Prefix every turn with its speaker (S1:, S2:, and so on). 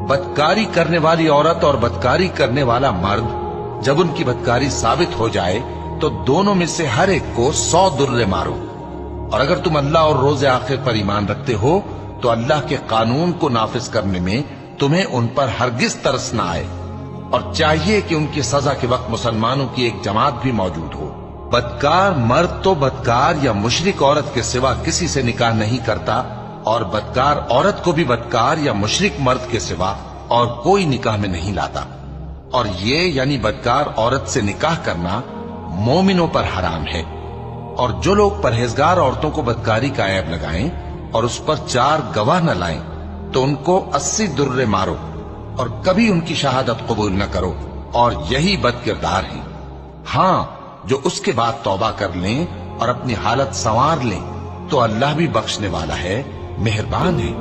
S1: بدکاری کرنے والی عورت اور بدکاری کرنے والا مرد جب ان کی بدکاری ثابت ہو جائے تو دونوں میں سے ہر ایک کو 100 درے مارو۔ اور اگر تم اللہ اور روز آخر پر ایمان رکھتے ہو تو اللہ کے قانون کو نافذ کرنے میں تمہیں ان پر ہرگز ترس نہ آئے، اور چاہیے کہ ان کی سزا کے وقت مسلمانوں کی ایک جماعت بھی موجود ہو۔ بدکار مرد تو بدکار یا مشرک عورت کے سوا کسی سے نکاح نہیں کرتا، اور بدکار عورت کو بھی بدکار یا مشرک مرد کے سوا اور کوئی نکاح میں نہیں لاتا۔ اور یہ یعنی بدکار عورت سے نکاح کرنا مومنوں پر حرام ہے۔ اور جو لوگ پرہیزگار عورتوں کو بدکاری کا عیب لگائیں اور اس پر 4 گواہ نہ لائیں تو ان کو 80 درے مارو، اور کبھی ان کی شہادت قبول نہ کرو، اور یہی بد کردار ہیں۔ ہاں، جو اس کے بعد توبہ کر لیں اور اپنی حالت سنوار لیں تو اللہ بھی بخشنے والا ہے، مہربان ہے۔